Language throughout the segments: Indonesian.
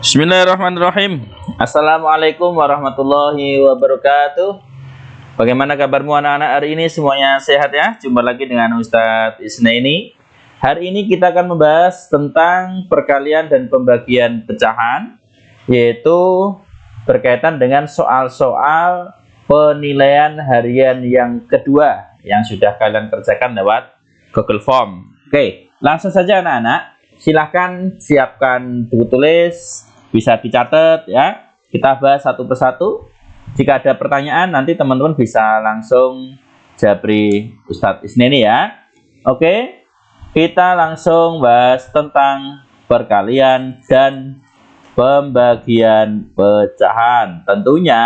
Bismillahirrahmanirrahim. Assalamualaikum warahmatullahi wabarakatuh. Bagaimana kabarmu anak-anak hari ini? Semuanya sehat ya? Jumpa lagi dengan Ustadz Isnaini. Hari ini kita akan membahas tentang perkalian dan pembagian pecahan, yaitu berkaitan dengan soal-soal penilaian harian yang kedua yang sudah kalian kerjakan lewat Google Form. Oke, langsung saja anak-anak. Silahkan siapkan buku tulis, bisa dicatat ya. Kita bahas satu persatu. Jika ada pertanyaan, nanti teman-teman bisa langsung japri Ustadz Isnaini ya. Oke, kita langsung bahas tentang perkalian dan pembagian pecahan. Tentunya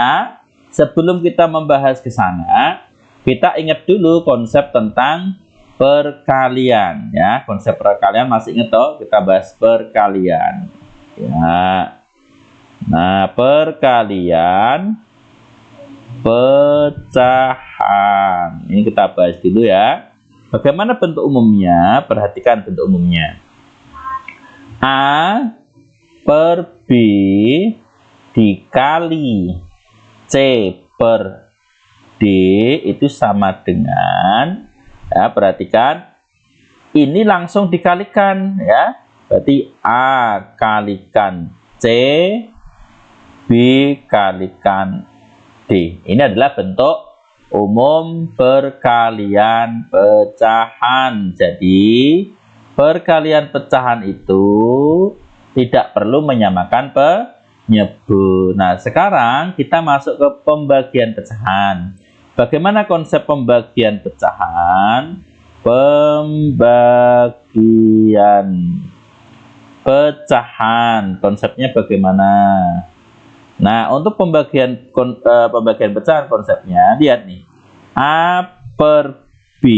sebelum kita membahas ke sana, kita ingat dulu konsep tentang perkalian ya. Konsep perkalian masih ingat toh? Kita bahas perkalian ya. Nah, perkalian pecahan ini kita bahas dulu ya. Bagaimana bentuk umumnya? Perhatikan bentuk umumnya. A per B dikali C per D itu sama dengan, ya, perhatikan, ini langsung dikalikan ya. Berarti A kalikan C, B kalikan D. Ini adalah bentuk umum perkalian pecahan. Jadi perkalian pecahan itu tidak perlu menyamakan penyebut. Nah, sekarang kita masuk ke pembagian pecahan. Bagaimana konsep pembagian pecahan? Pembagian pecahan, konsepnya bagaimana? Nah, untuk pembagian pecahan konsepnya, lihat nih. A per B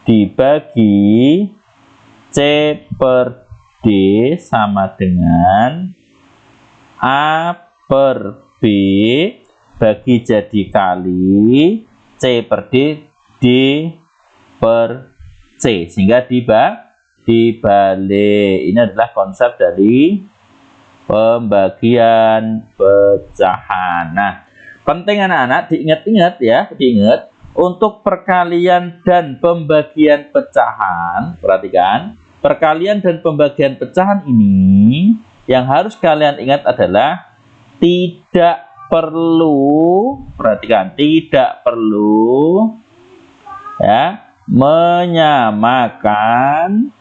dibagi C per D sama dengan A per B bagi jadi kali C per D, D per C, sehingga dibalik. Ini adalah konsep dari pembagian pecahan. Nah, penting anak-anak diingat-ingat ya, diingat untuk perkalian dan pembagian pecahan. Perhatikan, perkalian dan pembagian pecahan ini yang harus kalian ingat adalah tidak perlu, perhatikan, tidak perlu ya menyamakan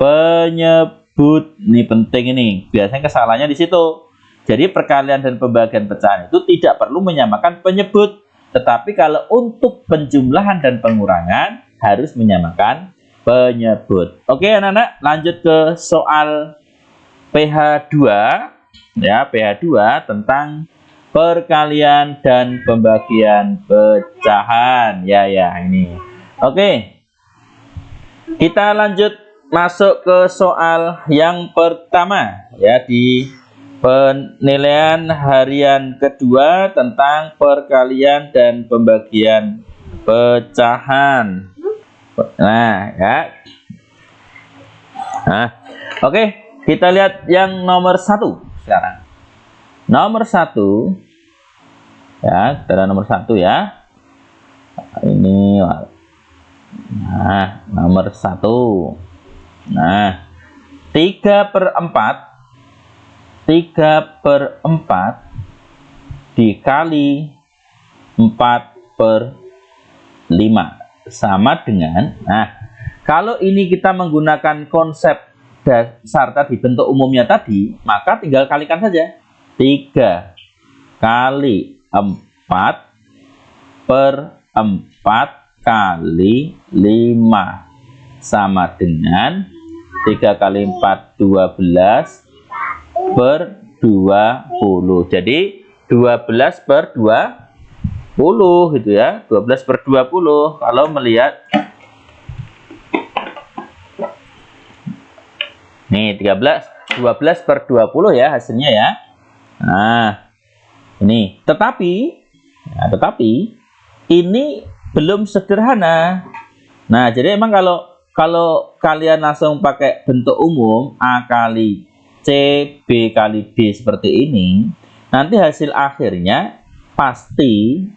penyebut. Ini penting, ini biasanya kesalahannya di situ. Jadi perkalian dan pembagian pecahan itu tidak perlu menyamakan penyebut, tetapi kalau untuk penjumlahan dan pengurangan harus menyamakan penyebut. Oke anak-anak, lanjut ke soal PH2 ya, PH2 tentang perkalian dan pembagian pecahan ya ini. Oke, kita lanjut masuk ke soal yang pertama ya, di penilaian harian kedua tentang perkalian dan pembagian pecahan. Nah ya, oke, kita lihat yang nomor 1 sekarang. Nomor 1 ya, kita ada nomor 1 ya. Ini, nah, nomor 1. Nah, 3/4 dikali 4/5 sama dengan, nah, kalau ini kita menggunakan konsep dasar tadi, bentuk umumnya tadi, maka tinggal kalikan saja. 3 kali 4/4 kali 5 sama dengan 3 kali 4 12 per 20. Jadi 12/20 gitu ya. 12/20 kalau melihat nih 12/20 ya hasilnya ya. Nah, ini tetapi ini belum sederhana. Nah, jadi emang kalau kalau kalian langsung pakai bentuk umum A kali C, B kali D seperti ini, nanti hasil akhirnya pasti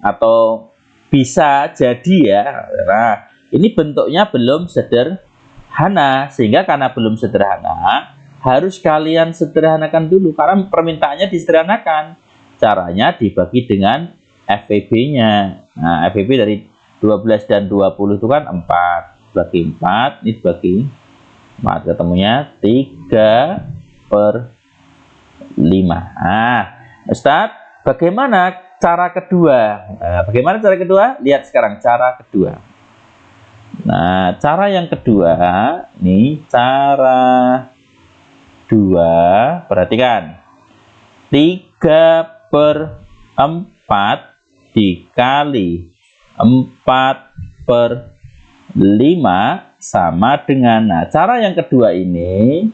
atau bisa jadi ya. Nah, ini bentuknya belum sederhana, sehingga karena belum sederhana harus kalian sederhanakan dulu karena permintaannya disederhanakan. Caranya dibagi dengan FEB-nya. Nah, FEB dari 12 dan 20 itu kan 4 bagi 4, ini bagi 4, ketemunya 3/5. Nah, Ustadz, bagaimana cara kedua? Bagaimana cara kedua? Lihat sekarang cara kedua. Nah, cara yang kedua, ini cara 2, perhatikan. 3/4 dikali 4/5 sama dengan, nah cara yang kedua ini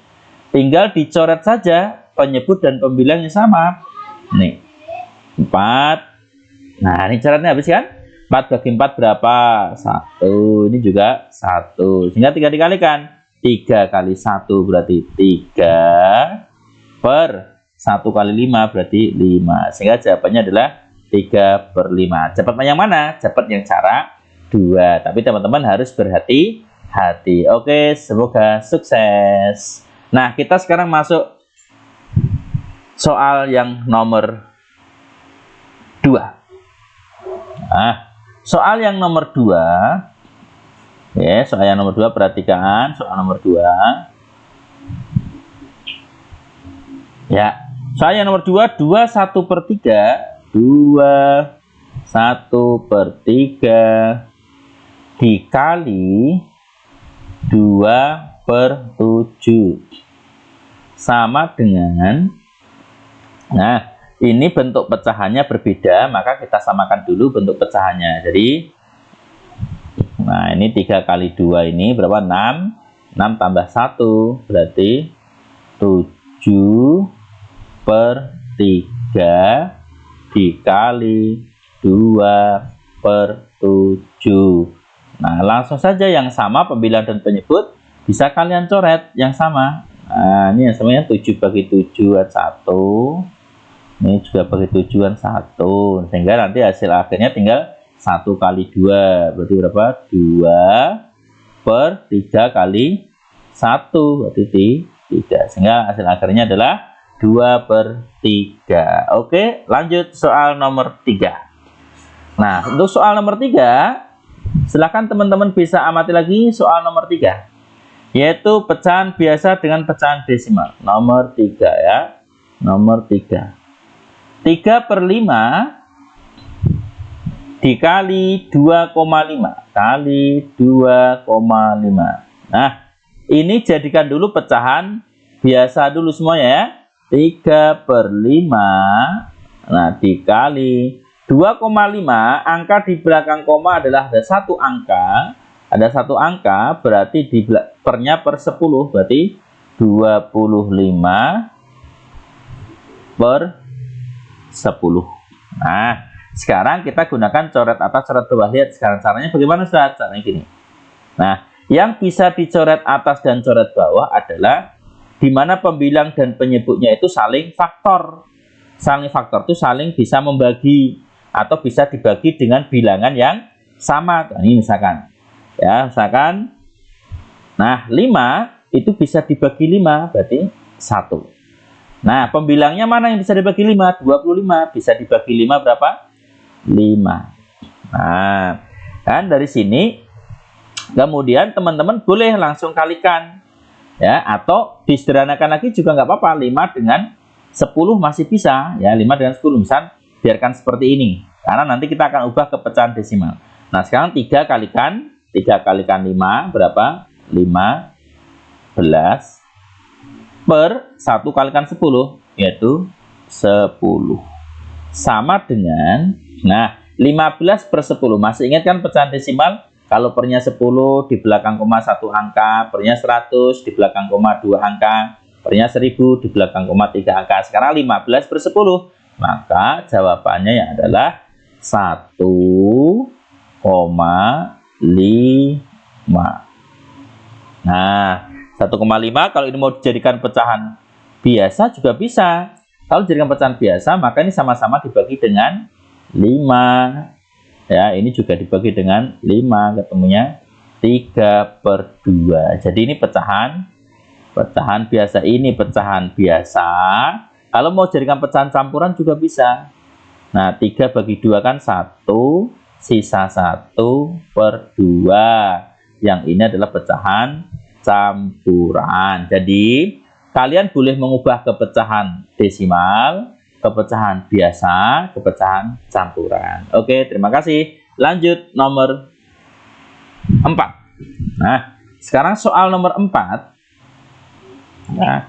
tinggal dicoret saja penyebut dan pembilangnya sama. Nih 4, nah ini coretnya habis kan, 4 bagi 4 berapa? 1, ini juga 1, sehingga 3 dikalikan, 3 kali 1 berarti 3/1 kali 5 berarti 5, sehingga jawabannya adalah 3/5. Cepat yang mana? Cepat yang cara 2. Tapi teman-teman harus berhati-hati. Oke, semoga sukses. Nah, kita sekarang masuk soal yang nomor 2. Nah, soal yang nomor 2. Ya, soal yang nomor 2, perhatikan soal nomor 2. Ya, soal yang nomor 2, 1/3 dikali 2/7 sama dengan, nah ini bentuk pecahannya berbeda, maka kita samakan dulu bentuk pecahannya. Jadi nah ini 3 kali 2 ini berapa? 6 tambah 1 berarti 7/3 dikali 2/7. Nah, langsung saja yang sama pembilang dan penyebut bisa kalian coret yang sama. Nah, ini yang samanya 7 bagi 7 kan 1. Ini juga bagi 7 kan 1. Sehingga nanti hasil akhirnya tinggal 1 kali 2. Berarti berapa? 2/3 kali 1 berarti 3. Sehingga hasil akhirnya adalah 2/3. Oke, lanjut soal nomor 3. Nah, untuk soal nomor 3, silakan teman-teman bisa amati lagi soal nomor 3, yaitu pecahan biasa dengan pecahan desimal. Nomor 3 ya. Nomor 3. 3/5 dikali 2,5 kali 2,5. Nah, ini jadikan dulu pecahan biasa dulu semuanya ya. 3/5, nah dikali 2,5, angka di belakang koma adalah ada satu angka, berarti di pernya per 10, berarti 25/10. Nah, sekarang kita gunakan coret atas, coret bawah. Lihat sekarang caranya bagaimana, Ustaz? Caranya gini. Nah, yang bisa dicoret atas dan coret bawah adalah di mana pembilang dan penyebutnya itu saling faktor. Saling faktor itu saling bisa membagi atau bisa dibagi dengan bilangan yang sama. Nah, ini misalkan ya, misalkan nah 5 itu bisa dibagi 5 berarti 1. Nah, pembilangnya mana yang bisa dibagi 5? 25 bisa dibagi 5 berapa? 5. Nah, kan dari sini kemudian teman-teman boleh langsung kalikan ya, atau disederhanakan lagi juga nggak apa-apa. 5 dengan 10 masih bisa ya, 5 dengan 10 misal biarkan seperti ini karena nanti kita akan ubah ke pecahan desimal. Nah, sekarang 3 kalikan 5 berapa? 15 per 1 kalikan 10 yaitu 10 sama dengan, nah 15/10 masih ingat kan pecahan desimal? Kalau pernya 10 di belakang koma 1 angka, pernya 100 di belakang koma 2 angka, pernya 1000 di belakang koma 3 angka. Sekarang 15/10, maka jawabannya ya adalah 1,5. Nah, 1,5 kalau ini mau dijadikan pecahan biasa juga bisa. Kalau dijadikan pecahan biasa, maka ini sama-sama dibagi dengan 5. Ya, ini juga dibagi dengan 5, ketemunya 3/2. Jadi ini pecahan biasa, ini pecahan biasa. Kalau mau jadikan pecahan campuran juga bisa. Nah, 3/2 kan 1, sisa 1/2. Yang ini adalah pecahan campuran. Jadi, kalian boleh mengubah ke pecahan desimal, ke pecahan biasa, ke pecahan campuran. Oke, terima kasih. Lanjut nomor 4. Nah, sekarang soal nomor 4. Nah,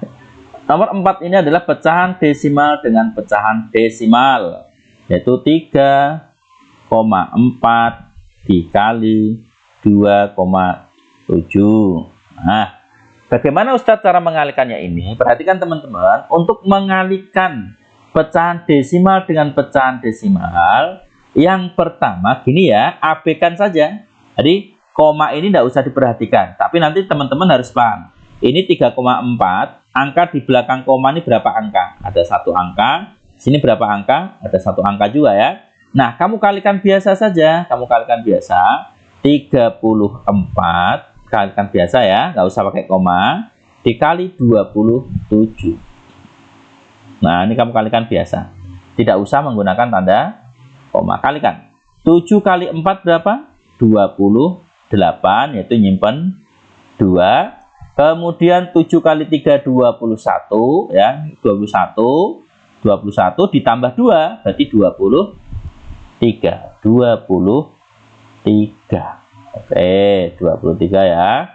nomor 4 ini adalah pecahan desimal dengan pecahan desimal, yaitu 3,4 dikali 2,7. Nah, bagaimana Ustadz cara mengalihkannya ini? Perhatikan teman-teman, untuk mengalihkan pecahan desimal dengan pecahan desimal, yang pertama gini ya, abaikan saja. Jadi koma ini tidak usah diperhatikan, tapi nanti teman-teman harus paham. Ini 3,4, angka di belakang koma ini berapa angka? Ada 1 angka, sini berapa angka? Ada 1 angka juga ya. Nah, kamu kalikan biasa saja, kamu kalikan biasa. 34 kalikan biasa ya, nggak usah pakai koma, dikali 27. Nah, ini kamu kalikan biasa, tidak usah menggunakan tanda koma. Kalikan 7 kali 4 berapa? 28, yaitu nyimpen 2. Kemudian 7 kali 3 21 ya, 21 ditambah 2 berarti 23. Oke, 23 ya.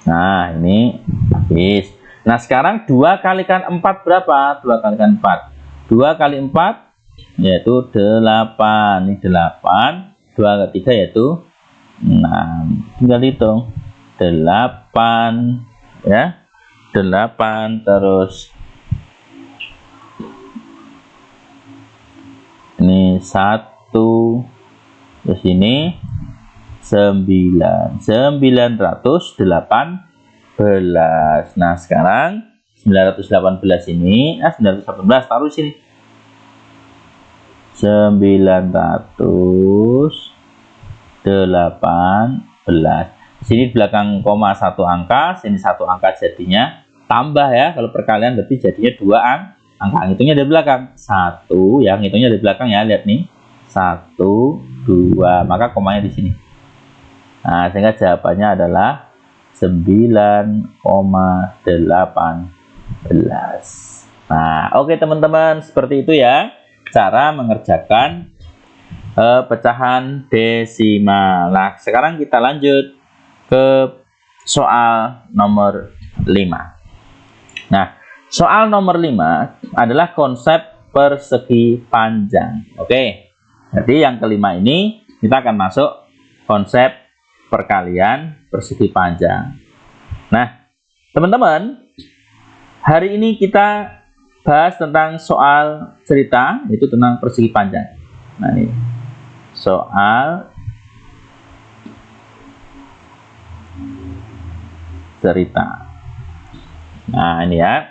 Nah, ini habis. Nah, sekarang 2 kalikan 4 berapa? 2 kalikan 4. 2 kali 4 yaitu 8. Ini 8. 2 kali 3 yaitu 6. Tinggal hitung. 8 ya. 8 terus ini 1, terus ini 918. Nah, sekarang 918 ini 918 taruh sini. 918. Sini belakang koma 1 angka, sini 1 angka, jadinya tambah ya. Kalau perkalian berarti jadinya 2 angka, hitungnya dari belakang. 1 yang hitungnya dari belakang ya, lihat nih. 1, 2, maka komanya di sini. Nah, sehingga jawabannya adalah 9,18. Nah, oke teman-teman, seperti itu ya cara mengerjakan pecahan desimal. Nah, sekarang kita lanjut ke soal nomor 5. Nah, soal nomor 5 adalah konsep persegi panjang. Oke. Jadi yang kelima ini kita akan masuk konsep perkalian persegi panjang. Nah, teman-teman, hari ini kita bahas tentang soal cerita, itu tentang persegi panjang. Nah, ini soal cerita. Nah, ini ya,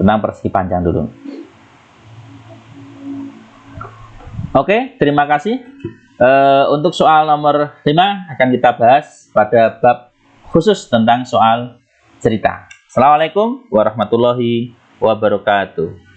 tentang persegi panjang dulu. Oke, terima kasih. Untuk soal nomor 5 akan kita bahas pada bab khusus tentang soal cerita. Assalamualaikum warahmatullahi wabarakatuh.